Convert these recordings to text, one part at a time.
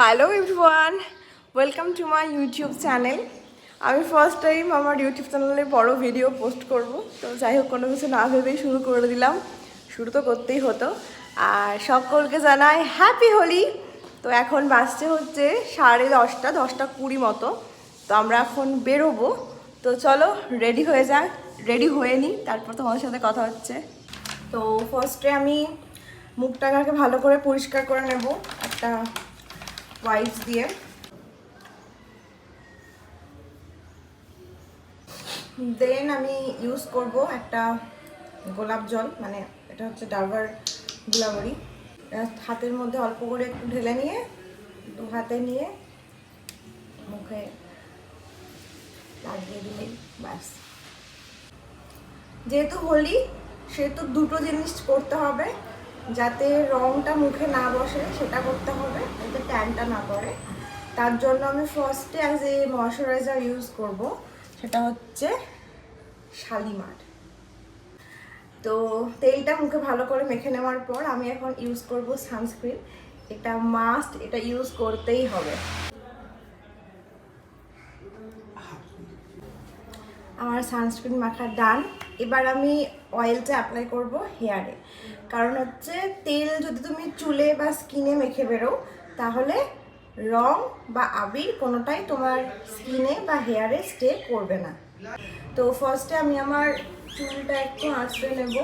Hello everyone, welcome to my YouTube channel. আমি first time আমার YouTube চ্যানেলে বড় ভিডিও পোস্ট করব, তো যাই হোক কোনো কিছু না ভেবেই শুরু করে দিলাম। শুরু তো করতেই হতো। আর সকলকে জানাই হ্যাপি হোলি। তো এখন বাজছে হচ্ছে 10:30, 10:20 মতো। তো আমরা এখন বেরোবো, তো চলো রেডি হয়ে যাক। রেডি হয়ে নিই, তারপর তোমাদের সাথে কথা হচ্ছে। তো ফার্স্টে আমি মুখটাকে ভালো করে পরিষ্কার করে নেব একটা ওয়াইপস দিয়ে। দেন আমি ইউজ করব একটা গোলাপ জল, মানে এটা হচ্ছে ডাবার গুলাবরি। হাতের মধ্যে অল্প করে একটু ঢেলে নিয়ে দু হাতে নিয়ে মুখে লাগিয়ে দিলেই ব্যাস। যেহেতু হোলি সেহেতু দুটো জিনিস করতে হবে, যাতে রংটা মুখে না বসে সেটা করতে হবে, যাতে ট্যানটা না পড়ে। তার জন্য আমি ফার্স্টে অ্যাজ এ ময়শ্চারাইজার ইউজ করব, সেটা হচ্ছে শালিমার। তো তেলটা মুখে ভালো করে মেখে নেওয়ার পর আমি এখন ইউজ করব সানস্ক্রিন। এটা মাস্ট, এটা ইউজ করতেই হবে। আমার সানস্ক্রিন মাখা ডান। এবার আমি অয়েলটা অ্যাপ্লাই করব হেয়ারে, কারণ হচ্ছে তেল যদি তুমি চুলে বা স্কিনে মেখে বেরো তাহলে রং বা আবির কোনোটাই তোমার স্কিনে বা হেয়ারে স্টে করবে না। তো ফার্স্টে আমি আমার চুলটা একটু আঁচড়ে নেব,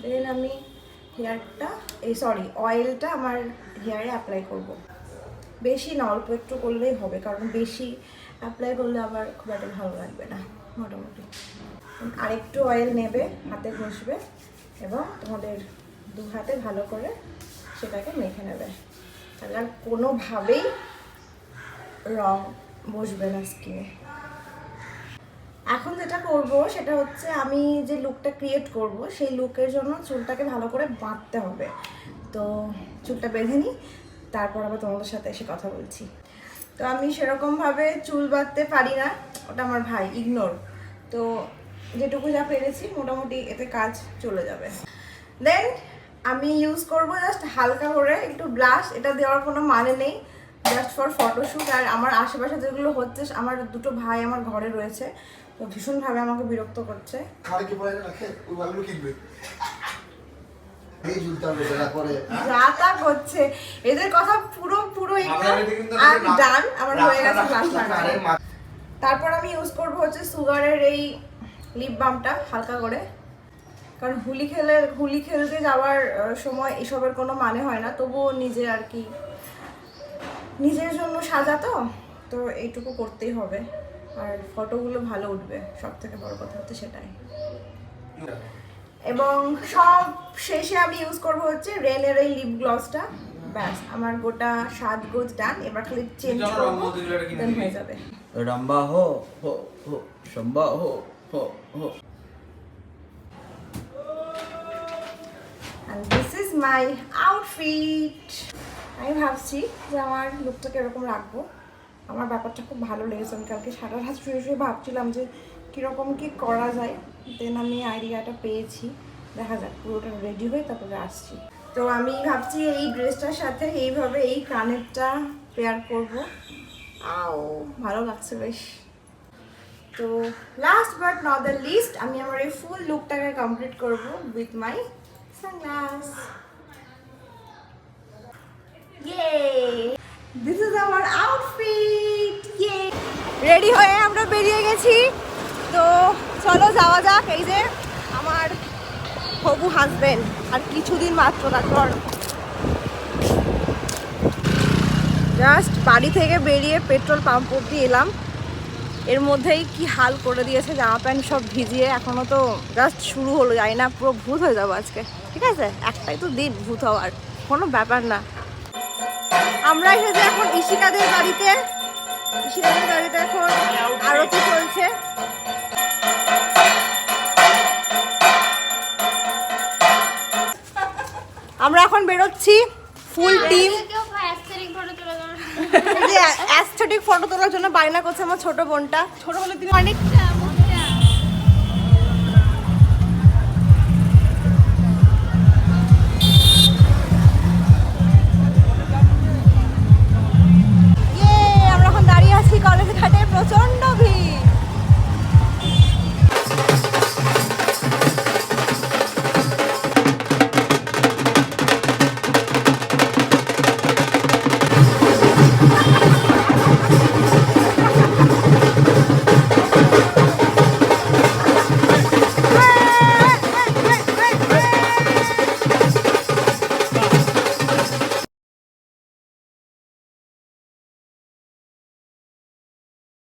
দেন আমি অয়েলটা আমার হেয়ারে অ্যাপ্লাই করব। বেশি না, অল্প একটু করলেই হবে, কারণ বেশি অ্যাপ্লাই করলে আবার খুব একটা ভালো লাগবে না। মোটামুটি আরেকটু অয়েল নেবে, হাতে ঘষবে এবং তোমাদের দু হাতে ভালো করে সেটাকে মেখে নেবে, তাহলে আর কোনোভাবেই রং বসবে না স্কিনে। এখন যেটা করব সেটা হচ্ছে আমি যে লুকটা ক্রিয়েট করব সেই লুকের জন্য চুলটাকে ভালো করে বাঁধতে হবে। তো চুলটা বেঁধে নিই, তারপর আবার তোমাদের সাথে এসে কথা বলছি। তো আমি সেরকমভাবে চুল বাঁধতে পারি না, ওটা আমার ভাই, ইগনোর। তো যেটুকু যা পেরেছি মোটামুটি এতে কাজ চলে যাবে। দেন আমি ইউজ করব জাস্ট হালকা করে একটু ব্লাশ। এটা দেওয়ার কোনো মানে নেই, জাস্ট ফর ফটোশ্যুট। আর আমার আশেপাশে যেগুলো হচ্ছে, আমার দুটো ভাই আমার ঘরে রয়েছে, তো ভীষণভাবে আমাকে বিরক্ত করছে। যা তা করছে, এদের কথা পুরো ডান আমার হয়ে গেছে ব্লাশ লাগানো। তারপর আমি ইউজ করব হচ্ছে সুগারের এই লিপ বামটা হালকা করে, কারণ হোলি খেলতে যাওয়ার সময় এসবের কোনো মানে হয় না, তবুও নিজে আর কি নিজের জন্য সাজা, তো এইটুকু করতেই হবে। আর ফটোগুলো ভালো উঠবে, সব থেকে বড় কথা হচ্ছে সেটাই। এবং সব শেষে আমি ইউজ করব হচ্ছে রেনের এই লিপ গ্লসটা। ব্যাস, আমার গোটা সাজগোজ ডান। এবার খালি চেঞ্জ করব, দেন হয়ে যাবে। রম্বা হো হো হো, শম্বা হো হো হো। And this is my outfit. আমি ভাবছি যে আমার লুকটাকে এরকম রাখবো। আমার ব্যাপারটা খুব ভালো লেগেছে। আমি কালকে সারা রাত শুয়ে ভাবছিলাম যে কীরকম কী করা যায়, দেন আমি আইডিয়াটা পেয়েছি। দেখা যাক, পুরোটা রেডি হয়ে তারপরে আসছি। তো আমি ভাবছি এই ড্রেসটার সাথে এইভাবে এই কানেরটা পেয়ার করবো। ভালো লাগছে বেশ। তো last but not the least, আমি আমার এই ফুল লুকটাকে কমপ্লিট করবো with my sunglass. This is our outfit. Ready হয়ে আমরা বেরিয়ে গেছি, তো চলো যাওয়া যাক। এই যে আমার হবু হাজবেন্ড, আর কিছুদিন মাত্র, তারপর জাস্ট বাড়ি থেকে বেরিয়ে পেট্রোল পাম্প অব্দি এলাম। এর মধ্যেই কি হাল করে দিয়েছে, জামা প্যান্ট সব ভিজিয়ে। এখনও তো জাস্ট শুরু হলো, যাই না পুরো ভূত হয়ে যাবো আজকে। ঠিক আছে, একটাই তো দিন ভূত হওয়ার, কোনো ব্যাপার না। আমরা এসেছি এখন ইশিকাদের বাড়িতে। ইশিকাদের বাড়িতে এখন আরতি চলছে। আমরা এখন বেরোচ্ছি ফুল টিম। অ্যাস্থেটিক ফটো তোলার জন্য বায়না করছে আমার ছোট বোনটা। ছোট হলে তুমি অনেকটা